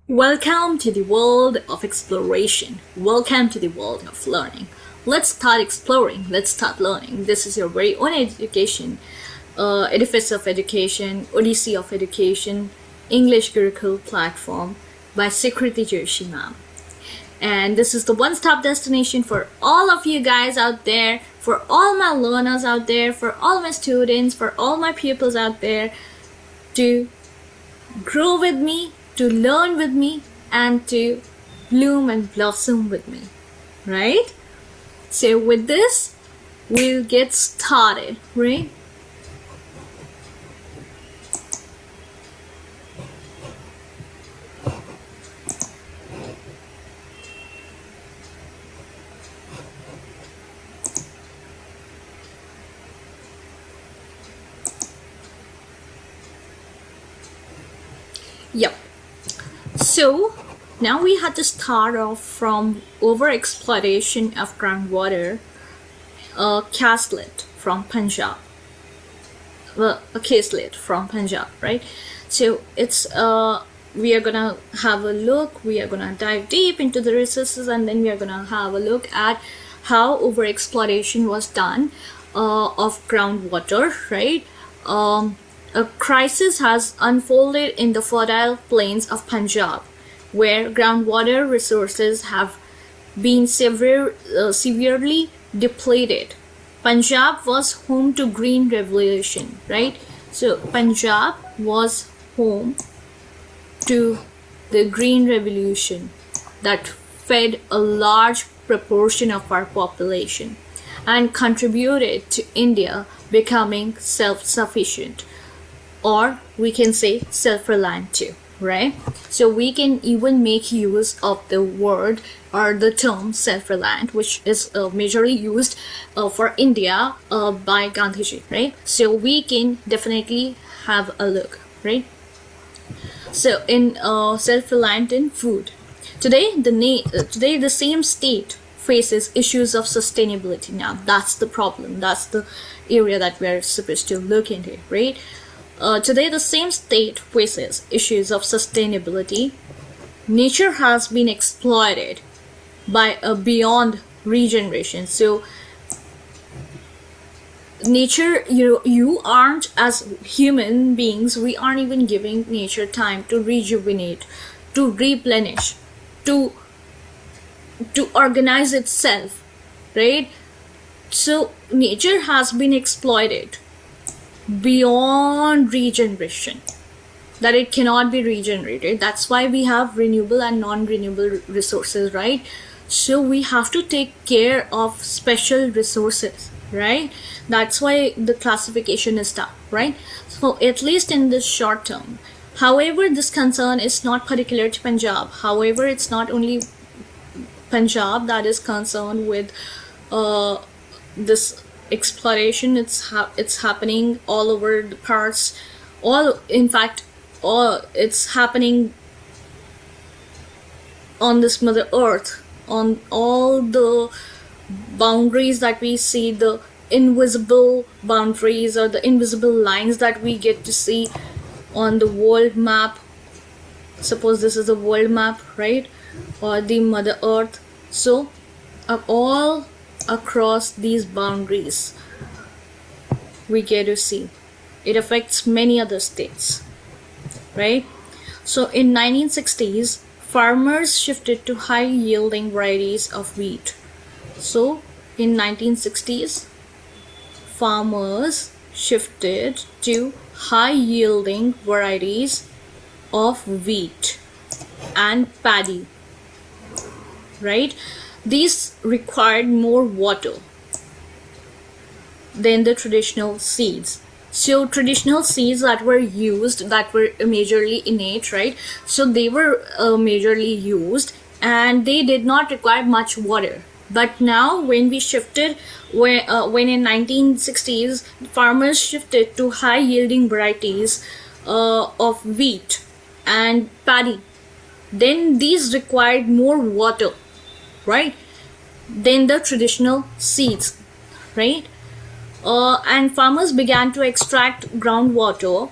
Welcome to the world of exploration. Welcome to the world of learning. Let's start exploring. Let's start learning. This is your very own education, edifice of education, odyssey of education, English Gurukul platform by Sukriti Joshi ma'am. And this is the one-stop destination for all of you guys out there, for all my learners out there, for all my students, for all my pupils out there to grow with me, to learn with me, and to bloom and blossom with me, right? So with this, we'll get started, right? Yep. So now we had to start off from overexploitation of groundwater, a caselet from Punjab. Well, a caselet from Punjab, right? So it's we are gonna have a look. We are gonna dive deep into the resources, and then we are gonna have a look at how overexploitation was done of groundwater, right? A crisis has unfolded in the fertile plains of Punjab, where groundwater resources have been severely depleted. Punjab was home to Green Revolution, right? So Punjab was home to the Green Revolution that fed a large proportion of our population and contributed to India becoming self-sufficient. Or we can say self-reliant too, right? So we can even make use of the word or the term self-reliant, which is majorly used for India by Gandhiji, right? So we can definitely have a look, right? So in self-reliant in food, today the same state faces issues of sustainability. Now that's the problem. That's the area that we're supposed to look into, right? Today, the same state faces issues of sustainability. Nature has been exploited by a beyond regeneration. So, nature, you aren't, as human beings, we aren't even giving nature time to rejuvenate, to replenish, to organize itself, right? So, nature has been exploited beyond regeneration, that it cannot be regenerated. That's why we have renewable and non-renewable resources, right? So we have to take care of special resources, right? That's why the classification is done, right? So at least in the short term. However, this concern is not particular to Punjab. However, it's not only Punjab that is concerned with this exploration. It's happening all over the parts, it's happening on this mother earth, on all the boundaries that we see, the invisible boundaries or the invisible lines that we get to see on the world map. Suppose this is the world map, right? Or the mother earth. So all across these boundaries we get to see it affects many other states, right? So in 1960s, farmers shifted to high yielding varieties of wheat. So in 1960s, farmers shifted to high yielding varieties of wheat and paddy, right? These required more water than the traditional seeds. So traditional seeds that were used, that were majorly innate, right? So they were majorly used and they did not require much water. But now when we shifted, when in 1960s, farmers shifted to high yielding varieties of wheat and paddy, then these required more water, right, than the traditional seeds, right? And farmers began to extract groundwater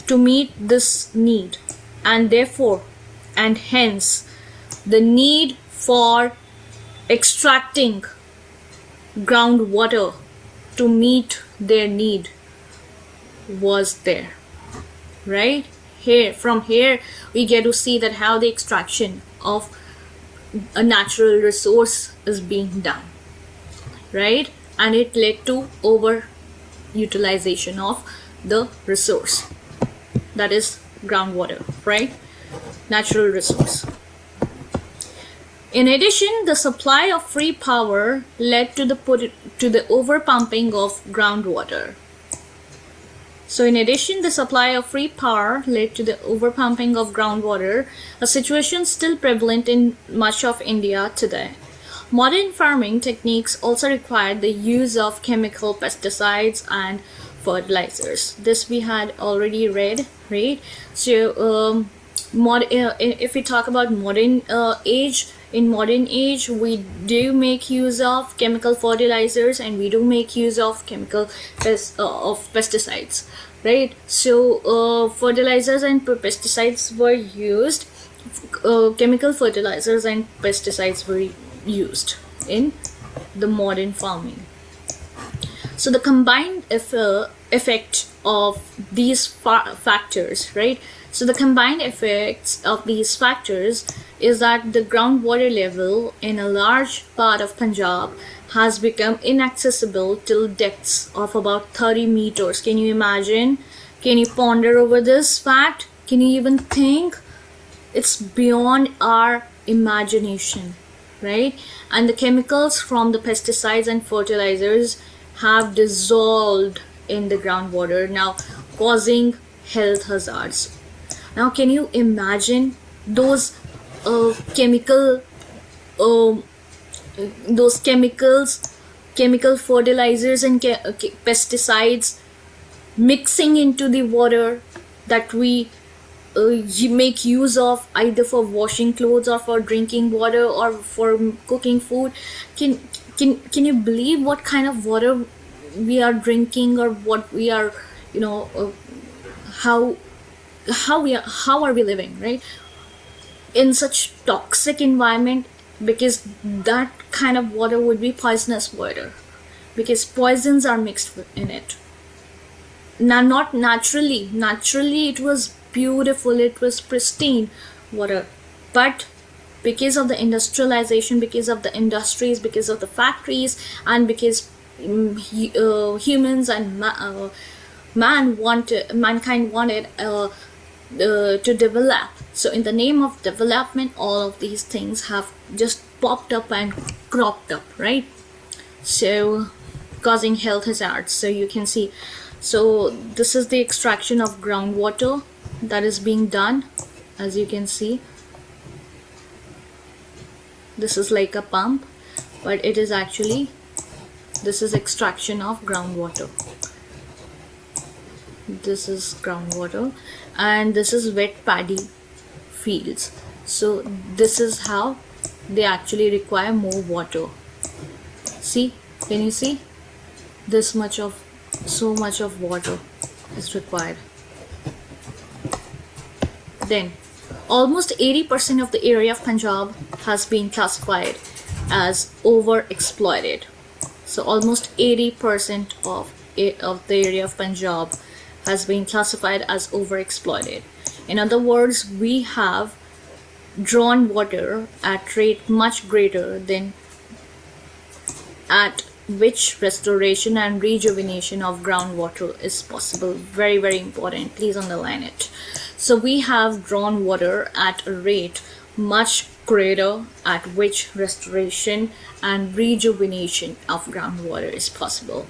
to meet this need, and therefore and hence the need for extracting groundwater to meet their need was there, right? From here we get to see that how the extraction of a natural resource is being done, right? And it led to over utilization of the resource, that is groundwater, right? Natural resource. In addition, the supply of free power led to the overpumping of groundwater. So in addition, the supply of free power led to the overpumping of groundwater, a situation still prevalent in much of India today. Modern farming techniques also required the use of chemical pesticides and fertilizers. This we had already read, right? So if we talk about modern age, in modern age we do make use of chemical fertilizers and we do make use of pesticides, right? So fertilizers and pesticides were used, chemical fertilizers and pesticides were used in the modern farming. So the combined effect of these factors, right? So the combined effects of these factors is that the groundwater level in a large part of Punjab has become inaccessible till depths of about 30 meters. Can you imagine? Can you ponder over this fact? Can you even think? It's beyond our imagination, right? And the chemicals from the pesticides and fertilizers have dissolved in the groundwater, now causing health hazards. Now can you imagine those chemical fertilizers and pesticides mixing into the water that we make use of either for washing clothes or for drinking water or for cooking food? Can you believe what kind of water we are drinking, or what we are, how are we living, right, in such toxic environment? Because that kind of water would be poisonous water, because poisons are mixed in it. Now, not naturally it was beautiful, it was pristine water, but because of the industrialization, because of the industries, because of the factories, and because humans and mankind wanted to develop. So in the name of development, all of these things have just popped up and cropped up, right? So causing health hazards. So you can see, so this is the extraction of groundwater that is being done. As you can see, this is like a pump, but it is actually, this is extraction of groundwater. This is groundwater, and this is wet paddy fields. So this is how they actually require more water. See, can you see? So much of water is required. Then almost 80% of the area of Punjab has been classified as overexploited. So almost 80% of the area of Punjab has been classified as overexploited. In other words, we have drawn water at rate much greater than at which restoration and rejuvenation of groundwater is possible. Very, very important. Please underline it. So we have drawn water at a rate much greater at which restoration and rejuvenation of groundwater is possible.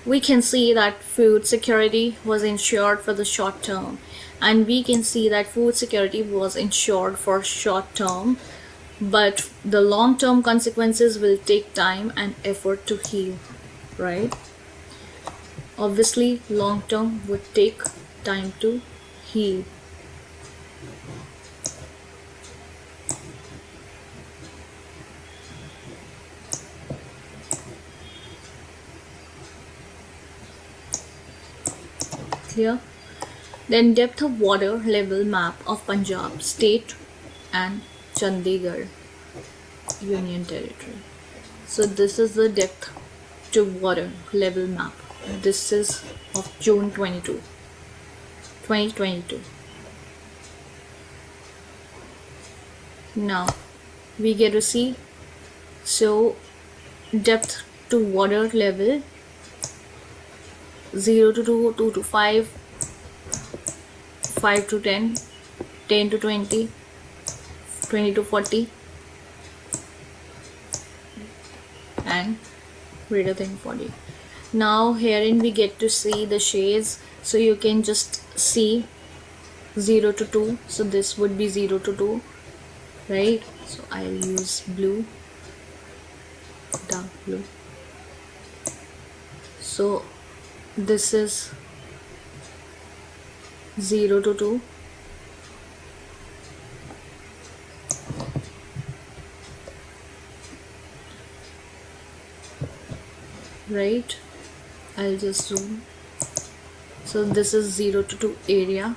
We can see that food security was ensured for the short term, and we can see that food security was ensured for short term, but the long-term consequences will take time and effort to heal, right? Obviously, long-term would take time to heal. Clear? Then depth of water level map of Punjab state and Chandigarh Union Territory. So this is the depth to water level map. This is of June 2022. Now we get to see, so depth to water level 0 to 2, 2 to 5, 5 to 10, 10 to 20, 20 to 40, and greater than 40. Now herein we get to see the shades, so you can just see 0 to 2, so this would be 0 to 2, right? So I'll use blue, dark blue. So this is 0 to 2, right? I'll just zoom. So this is 0 to 2 area.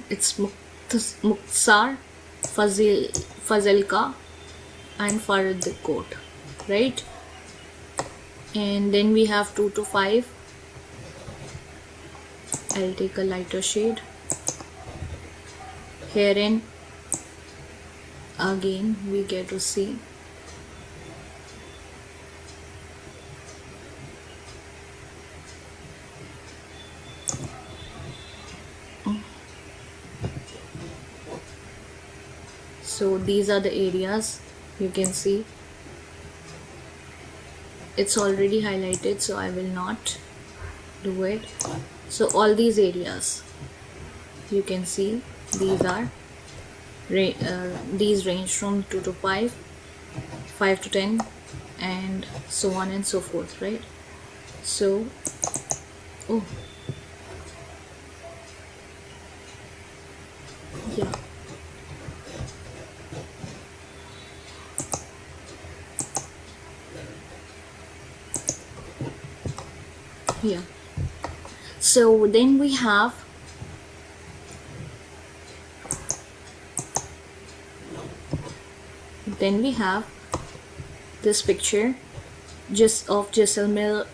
It's Muktsar, Fazilka and Faridkot, right? And then we have 2 to 5. I'll take a lighter shade. Herein again we get to see so these are the areas. You can see it's already highlighted, so I will not do it. So all these areas you can see, these are these range from 2 to 5, 5 to 10, and so on and so forth, right? So yeah, so then we have this picture just of Jaisalmer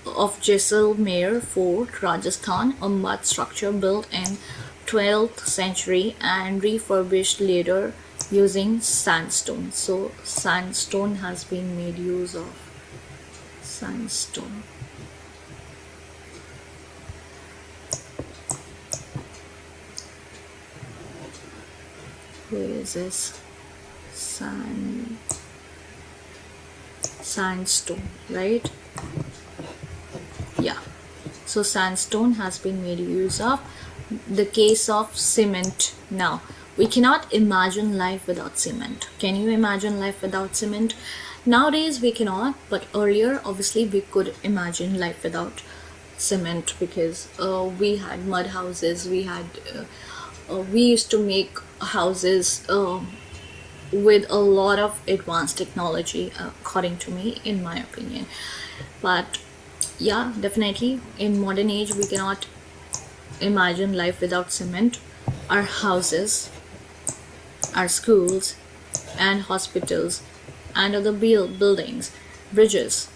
Fort, Rajasthan, a mud structure built in 12th century and refurbished later using sandstone. So sandstone has been made use of. Sandstone. Where is this? Sandstone, right? Yeah, so sandstone has been made use of. The case of cement. Now we cannot imagine life without cement. Can you imagine life without cement? Nowadays we cannot, but earlier obviously we could imagine life without cement, because we had mud houses, we used to make houses with a lot of advanced technology, according to me, in my opinion. But yeah, definitely in modern age we cannot imagine life without cement. Our houses, our schools and hospitals and other buildings, bridges,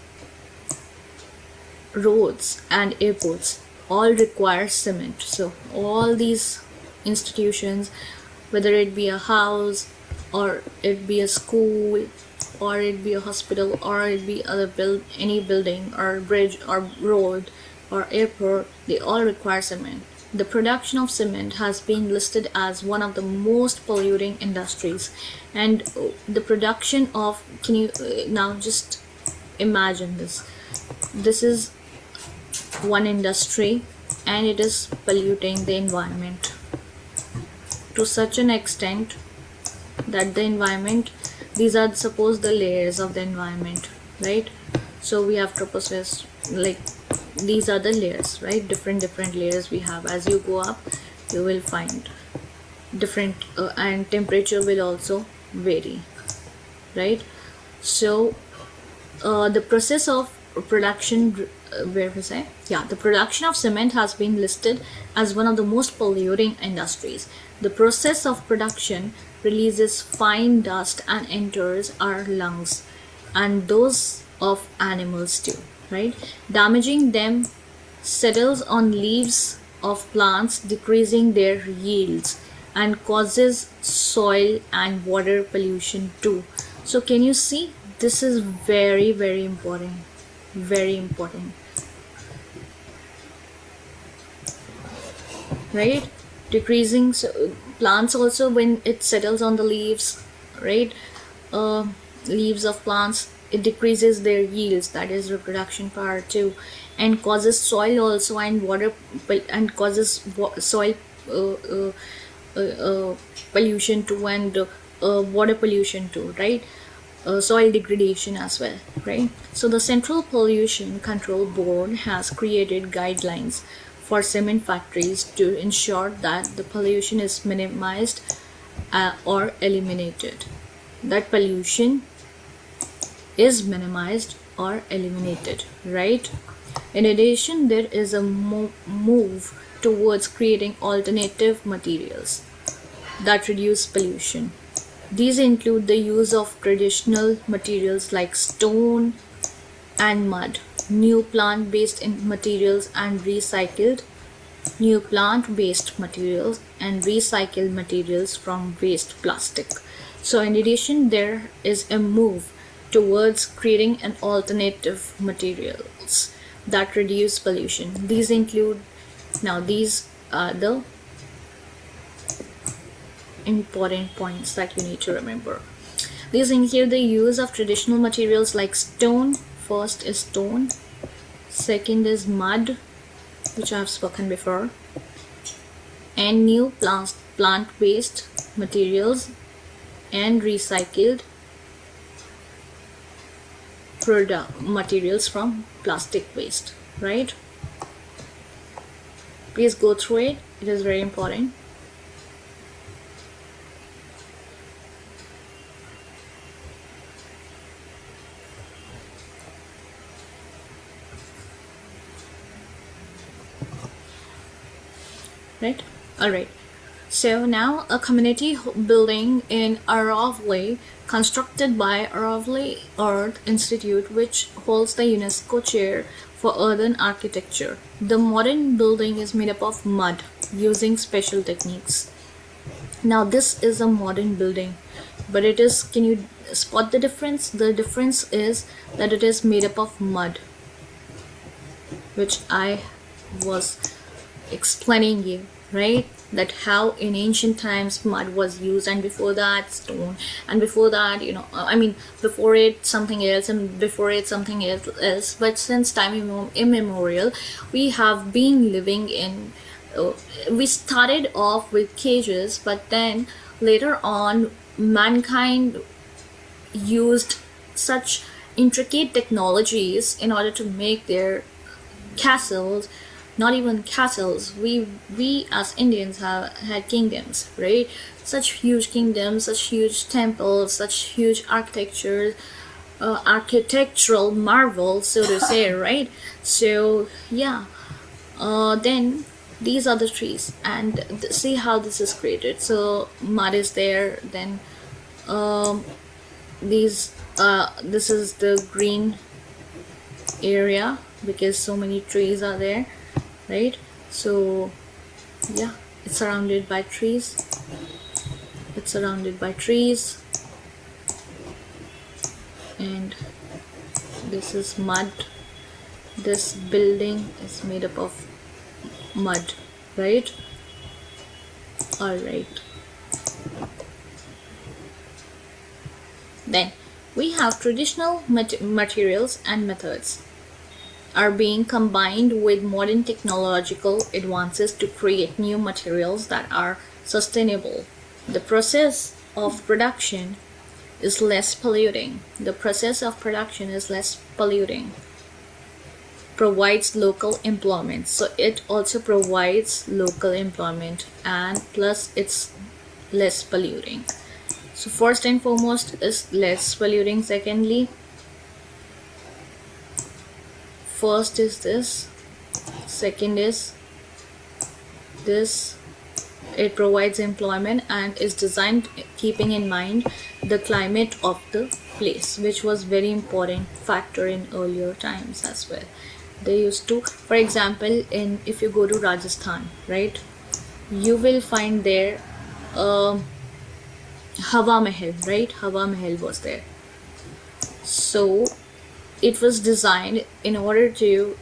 roads and airports all require cement. So all these institutions, whether it be a house or it be a school or it be a hospital or it be any building or bridge or road or airport, they all require cement. The production of cement has been listed as one of the most polluting industries, and the production of, can you now just imagine this is one industry and it is polluting the environment to such an extent that the environment, these are suppose the layers of the environment, right? So we have troposphere, like these are the layers, right? Different layers we have. As you go up you will find different and temperature will also vary, right? So the process of production, where was I? Yeah, the production of cement has been listed as one of the most polluting industries. The process of production releases fine dust and enters our lungs and those of animals too, right? Damaging them, settles on leaves of plants, decreasing their yields, and causes soil and water pollution too. So can you see, this is very, very important, very important, right? Decreasing, so plants also, when it settles on the leaves, right, leaves of plants, it decreases their yields, that is reproduction power too, and causes soil also and water, and causes soil pollution too, and water pollution too, right? Soil degradation as well, right? So the Central Pollution Control Board has created guidelines for cement factories to ensure that the pollution is minimized or eliminated. That pollution is minimized or eliminated, right? In addition, there is a move towards creating alternative materials that reduce pollution. These include the use of traditional materials like stone and mud, new plant-based materials and recycled, new plant-based materials and recycled materials from waste plastic. So in addition, there is a move towards creating an alternative materials that reduce pollution. These include, now these are the important points that you need to remember. These include the use of traditional materials like stone. First is stone, second is mud, which I have spoken before, and new plant-based materials and recycled materials from plastic waste, right? Please go through it, it is very important. Right? Alright. So now a community building in Aravali, constructed by Aravali Earth Institute, which holds the UNESCO chair for urban architecture. The modern building is made up of mud using special techniques. Now this is a modern building, but it is, can you spot the difference? The difference is that it is made up of mud, which I was explaining you, right? That how in ancient times mud was used, and before that stone, and before that, you know, I mean before it something else, and before it something else. But since time immemorial, we have been living in we started off with cages, but then later on mankind used such intricate technologies in order to make their castles. Not even castles, we as Indians have had kingdoms, right? Such huge kingdoms, such huge temples, such huge architecture, architectural marvels, so to say, right? So yeah, then these are the trees, and see how this is created. So mud is there, then this is the green area because so many trees are there, right? So yeah, it's surrounded by trees, it's surrounded by trees, and this is mud. This building is made up of mud, right? All right, then we have traditional materials and methods are being combined with modern technological advances to create new materials that are sustainable. The process of production is less polluting. The process of production is less polluting. Provides local employment. So it also provides local employment, and plus it's less polluting. So first and foremost is less polluting. Secondly, first is this, second is this. It provides employment and is designed keeping in mind the climate of the place, which was very important factor in earlier times as well. They used to, for example, if you go to Rajasthan, right, you will find there Hawa Mahal, right? Hawa Mahal was there. So it was designed in order to,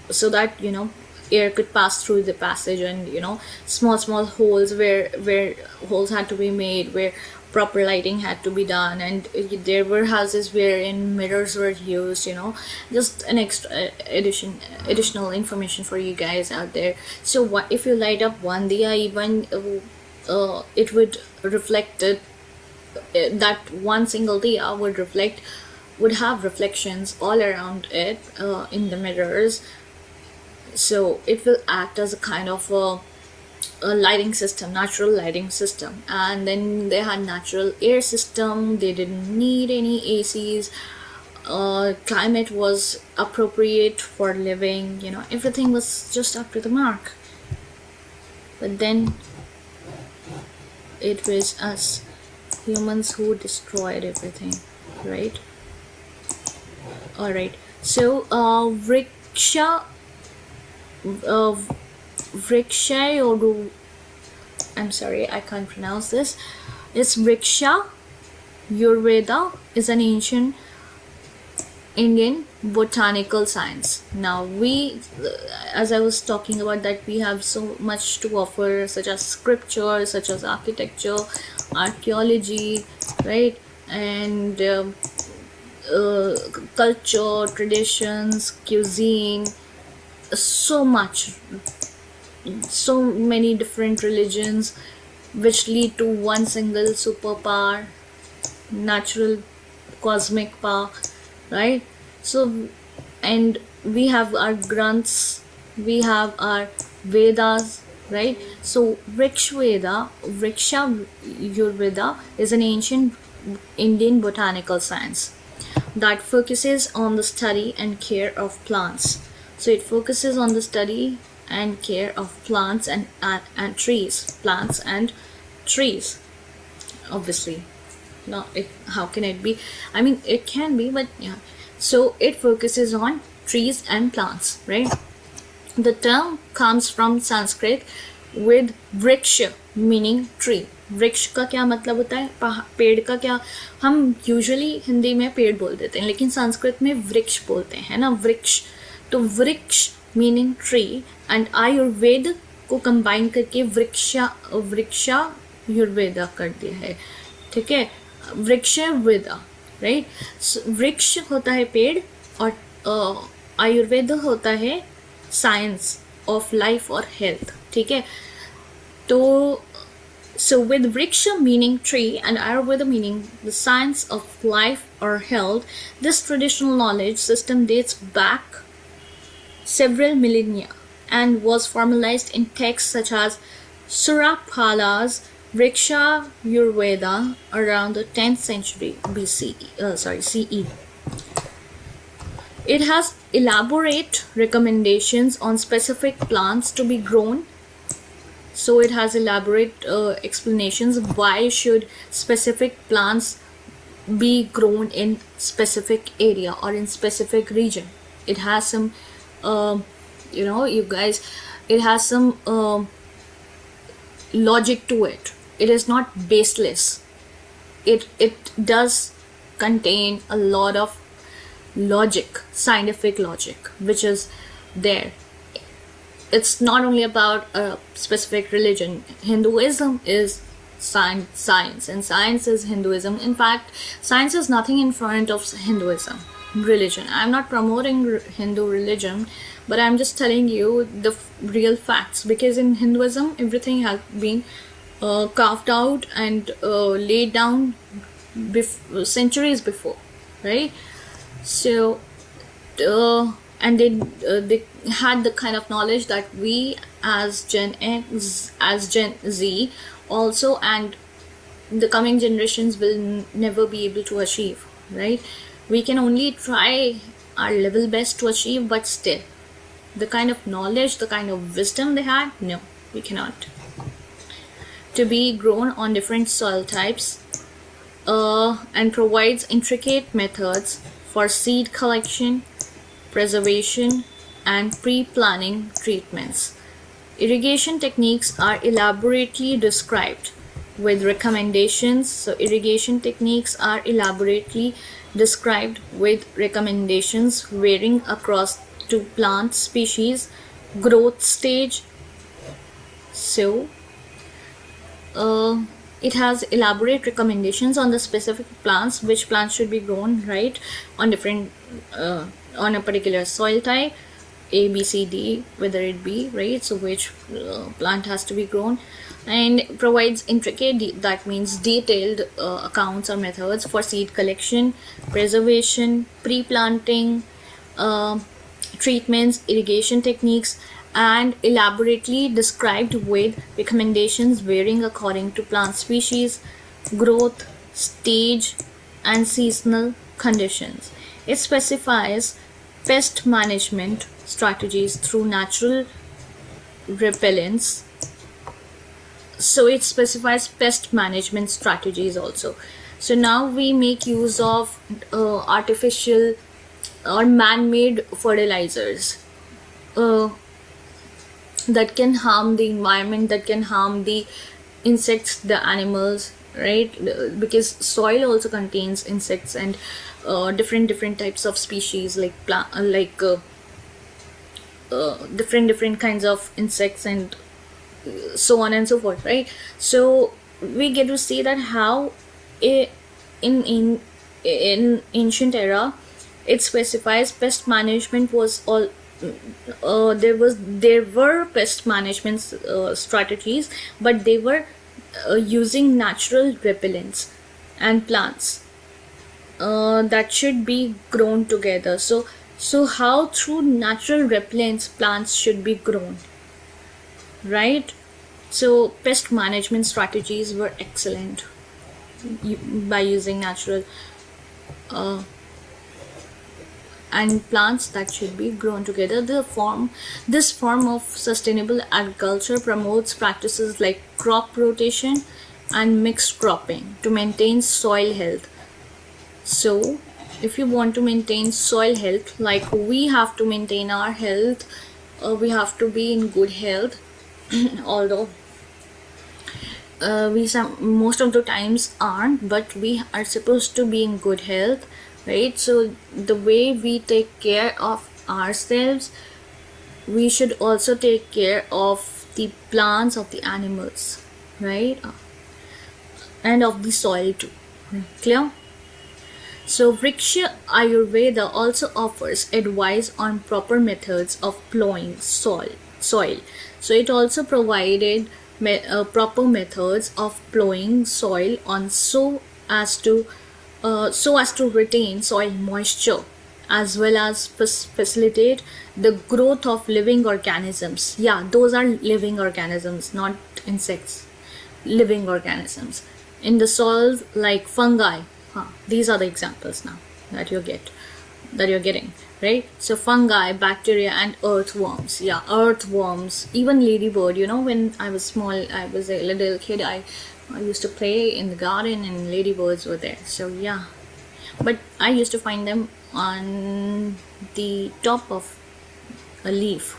so that, you know, air could pass through the passage, and, you know, small holes where holes had to be made, where proper lighting had to be done, and there were houses wherein mirrors were used, you know. Just an extra additional information for you guys out there. So what if you light up one diya, even it would reflect it, that one single diya would have reflections all around it in the mirrors. So it will act as a kind of a lighting system, natural lighting system. And then they had natural air system. They didn't need any ACs. Climate was appropriate for living, you know, everything was just up to the mark. But then it was us humans who destroyed everything, right? All right, so I'm sorry, I can't pronounce this. It's Vriksha Ayurveda is an ancient Indian botanical science. Now we, as I was talking about, that we have so much to offer, such as scripture, such as architecture, archaeology, right, and culture, traditions, cuisine, so many different religions, which lead to one single superpower, natural cosmic power, right? So, and we have our granths, we have our Vedas, right? So Vriksha Ayurveda is an ancient Indian botanical science that focuses on the study and care of plants. So it focuses on the study and care of plants and trees. Plants and trees, obviously. How can it be? I mean, it can be, but yeah. So it focuses on trees and plants, right? The term comes from Sanskrit with vriksha, meaning tree. वृक्ष का क्या मतलब होता है? पेड़ का क्या, हम यूजुअली हिंदी में पेड़ बोल देते हैं, लेकिन संस्कृत में वृक्ष बोलते हैं ना, वृक्ष. तो वृक्ष मीनिंग ट्री, एंड आयुर्वेद को कंबाइन करके वृक्षा आयुर्वेदा कर दिया है, ठीक है? वृक्षायुर्वेदा, राइट? वृक्ष होता है पेड़, और आयुर्वेद होता है साइंस ऑफ लाइफ और हेल्थ, ठीक है? तो so with vriksha meaning tree and Ayurveda meaning the science of life or health, this traditional knowledge system dates back several millennia and was formalized in texts such as Surapala's Vriksha Ayurveda around the 10th century CE. It has elaborate recommendations on specific plants to be grown. So it has elaborate explanations of why should specific plants be grown in specific area or in specific region. It has some, you guys, it has some logic to it. It is not baseless. It does contain a lot of logic, scientific logic, which is there. It's not only about a specific religion. Hinduism is science, and science is Hinduism. In fact, science is nothing in front of Hinduism, religion. I'm not promoting Hindu religion, but I'm just telling you the real facts, because in Hinduism everything has been carved out and laid down centuries before, right? So and they had the kind of knowledge that we as Gen Z also, and the coming generations will never be able to achieve, right? We can only try our level best to achieve, but still, the kind of knowledge, the kind of wisdom they had, no, we cannot. To be grown on different soil types, and provides intricate methods for seed collection, preservation, and pre-planting treatments. Irrigation techniques are elaborately described with recommendations. So irrigation techniques are elaborately described with recommendations varying across to plant species, growth stage. So it has elaborate recommendations on the specific plants, which plants should be grown, right, on different on a particular soil type, A, B, C, D, whether it be, right, so which plant has to be grown, and provides intricate, that means detailed accounts or methods for seed collection, preservation, pre-planting, treatments, irrigation techniques, and elaborately described with recommendations varying according to plant species, growth stage, and seasonal conditions. It specifies pest management strategies through natural repellents. So it specifies pest management strategies also. So now we make use of artificial or man-made fertilizers that can harm the environment, that can harm the insects, the animals, right? Because soil also contains insects and different types of species, like different kinds of insects and so on and so forth, right? So we get to see that how in ancient era it specifies pest management was all. There were pest management strategies, but they were using natural repellents and plants that should be grown together. So how through natural repellents plants should be grown, right? So pest management strategies were excellent by using natural and plants that should be grown together. This form of sustainable agriculture promotes practices like crop rotation and mixed cropping to maintain soil health. So if you want to maintain soil health, like we have to maintain our health, we have to be in good health although most of the times aren't, but we are supposed to be in good health, right? So the way we take care of ourselves, we should also take care of the plants, of the animals, right? And of the soil too. Clear? So Vriksha Ayurveda also offers advice on proper methods of plowing soil. So it also provided proper methods of plowing soil on so as to retain soil moisture, as well as facilitate the growth of living organisms. Yeah, those are living organisms, not insects. Living organisms in the soil, like fungi. These are the examples now that you're getting, right? So fungi, bacteria, and earthworms. Yeah, earthworms, even ladybird. You know, when I was small, I was a little kid, I used to play in the garden and ladybirds were there. So yeah, but I used to find them on the top of a leaf,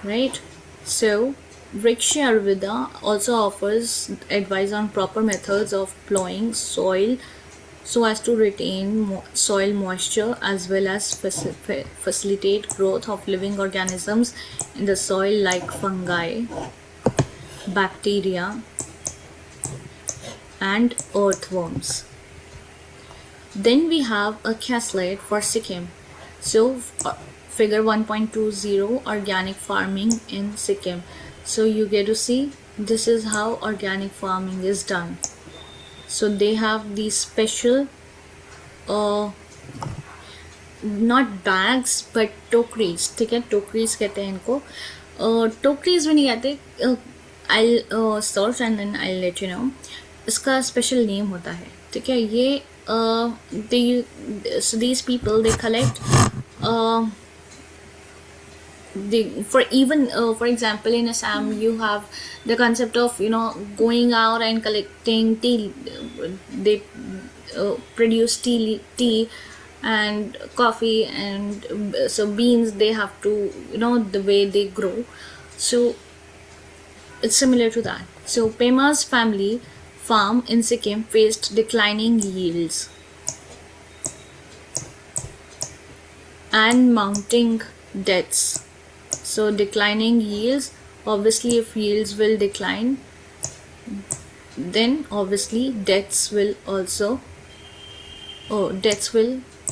right? So Vriksha Ayurveda also offers advice on proper methods of plowing soil so as to retain soil moisture, as well as facilitate growth of living organisms in the soil like fungi, bacteria, and earthworms. Then we have a cascade for Sikkim. So figure 1.20, organic farming in Sikkim. So you get to see this is how organic farming is done. So they have these special not bags but टोकरीज, ठीक है, टोकरीज कहते हैं इनको. टोकरीज भी नहीं कहते. I'll search and then I'll let you know. इसका special name होता है, ठीक है. ये so these people, they collect for example, in Assam you have the concept of going out and collecting tea. They produce tea and coffee, and so beans they have to, the way they grow. So it's similar to that. So Pema's family farm in Sikkim faced declining yields and mounting debts. So declining yields, obviously if yields will decline, then obviously debts will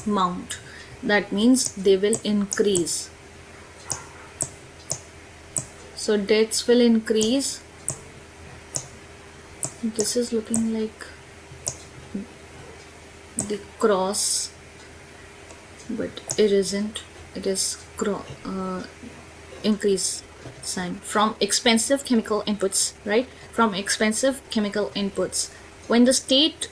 mount. That means they will increase. So debts will increase. This is looking like the cross, but it isn't. It is increase sign from expensive chemical inputs, right? From expensive chemical inputs. When the state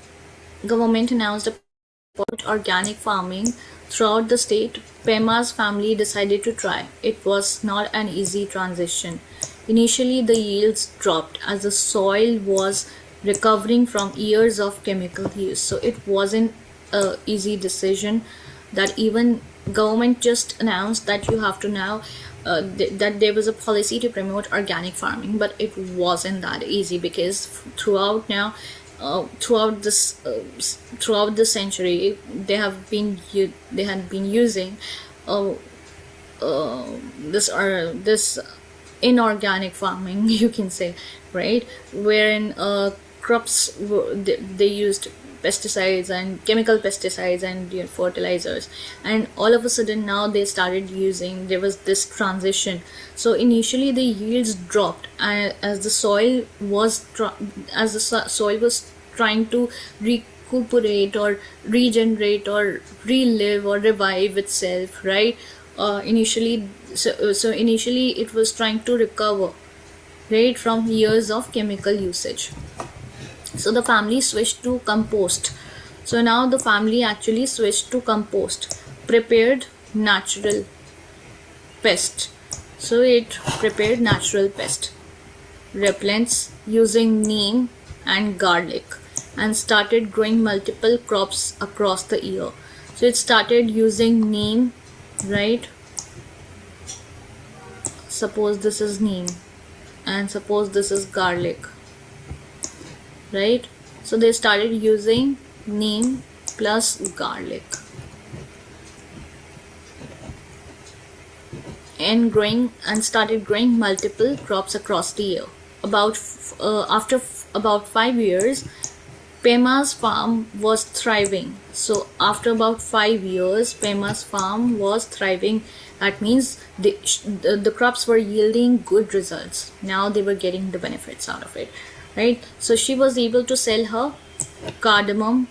government announced about organic farming throughout the state, Pema's family decided to try. It was not an easy transition. Initially, the yields dropped as the soil was recovering from years of chemical use. So it wasn't an easy decision. That even government just announced that you have to now that there was a policy to promote organic farming, but it wasn't that easy, because throughout the century they had been using this inorganic farming, you can say, right, wherein crops they used pesticides and chemical pesticides and fertilizers, and all of a sudden now they started using, there was this transition. So initially the yields dropped as the soil was trying to recuperate or regenerate or relive or revive itself, right? Initially it was trying to recover, right, from years of chemical usage. So the family switched to compost. So now the family actually switched to compost, prepared natural pest. So it prepared natural pest repellents using neem and garlic, and started growing multiple crops across the year. So it started using neem, right? Suppose this is neem and suppose this is garlic, right? So they started using neem plus garlic and started growing multiple crops across the year. After about 5 years, Pema's farm was thriving. So after about 5 years, Pema's farm was thriving. That means the crops were yielding good results. Now they were getting the benefits out of it, right? So she was able to sell her cardamom,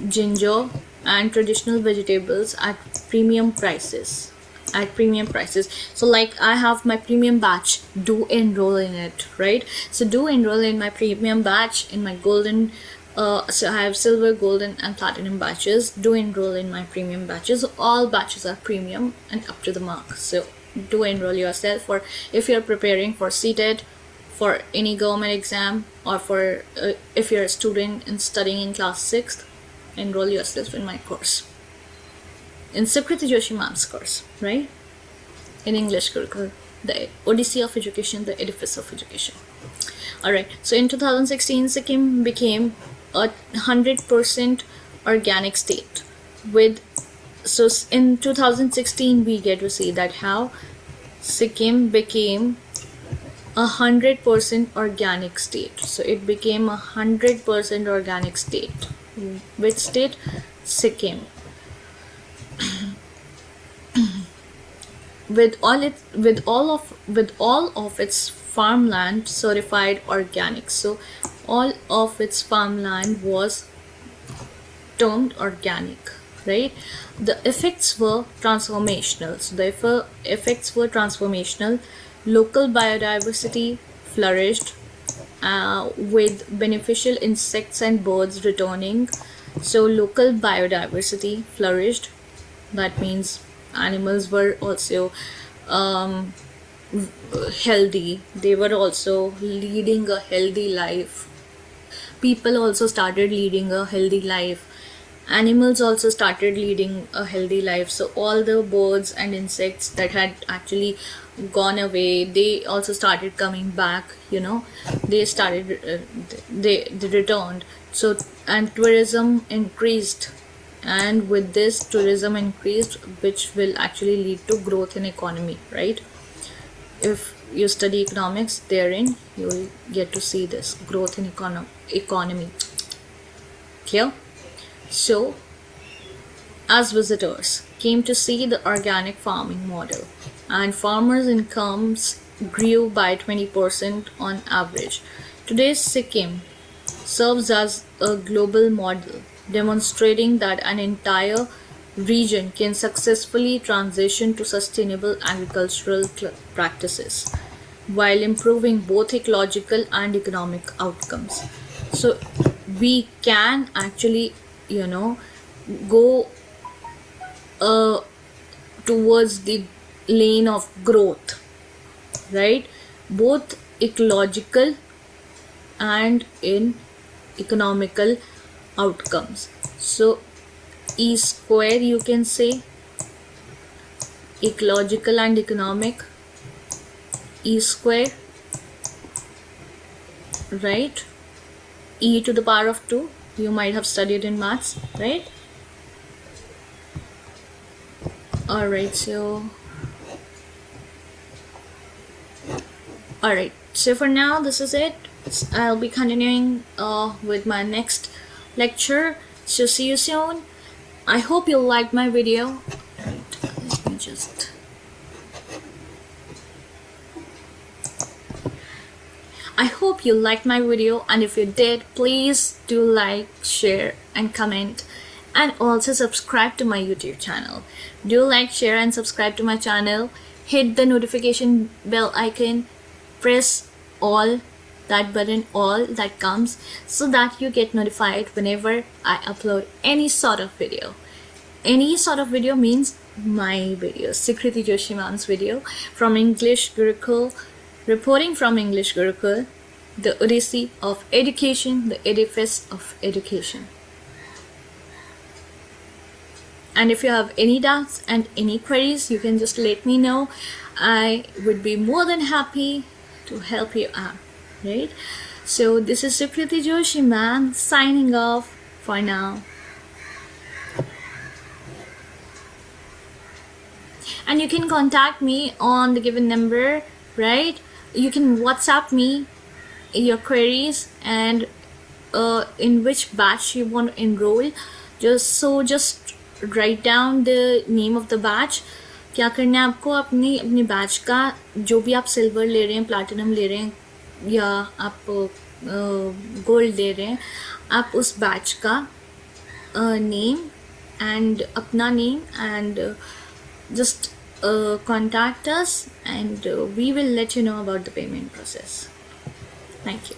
ginger and traditional vegetables at premium prices. So like I have my premium batch, do enroll in it, right? So do enroll in my premium batch, in my golden so I have silver, golden and platinum batches. Do enroll in my premium batches. All batches are premium and up to the mark. So do enroll yourself, for if you're preparing for CTET, for any government exam, or for if you're a student and studying in class 6th, enroll yourself in my course, in Sukriti Joshi ma'am's course, right? In English Gurukul, the Odyssey of Education, the edifice of education. Alright, so in 2016, Sikkim became a 100% organic state. So in 2016, we get to see that how Sikkim became 100% organic state. So it became 100% organic state. Which state? Sikkim. with all of its farmland certified organic. So all of its farmland was termed organic, right? The effects were transformational. So the effects were transformational. Local biodiversity flourished, with beneficial insects and birds returning. So local biodiversity flourished. That means animals were also healthy. They were also leading a healthy life. People also started leading a healthy life. Animals also started leading a healthy life. So all the birds and insects that had actually gone away, they also started coming back. They started they returned. So, and tourism increased, and with this tourism increased, which will actually lead to growth in economy, right? If you study economics, therein you will get to see this growth in economy. Clear? So, as visitors came to see the organic farming model, and farmers' incomes grew by 20% on average. Today's Sikkim serves as a global model, demonstrating that an entire region can successfully transition to sustainable agricultural practices while improving both ecological and economic outcomes. So we can actually, go towards the lane of growth, right? Both ecological and in economical outcomes. So E square, you can say, ecological and economic, E square, right? E to the power of 2, you might have studied in maths, right? Alright, so for now this is it. I'll be continuing with my next lecture, so see you soon. I hope you liked my video. Let me just I hope you liked my video, and if you did, please do like, share and comment, and also subscribe to my YouTube channel. Do like, share and subscribe to my channel. Hit the notification bell icon, press all, that button, all that comes, so that you get notified whenever I upload any sort of video. Any sort of video means my video, Sukriti Joshi ma'am's video from English Gurukul, reporting from English Gurukul, the Odyssey of education, the edifice of education. And if you have any doubts and any queries, you can just let me know. I would be more than happy to help you out, right? So this is Sukriti Joshi ma'am signing off for now. And you can contact me on the given number, right? You can WhatsApp me your queries and in which batch you want to enroll. Just write down the name of the batch. क्या करना है आपको, अपनी batch का जो भी आप silver ले रहे हैं, प्लैटिनम ले रहे हैं या आप गोल्ड ले रहे हैं, आप उस बैच का नेम एंड अपना name and just contact us, and we will let you know about the payment process. Thank you.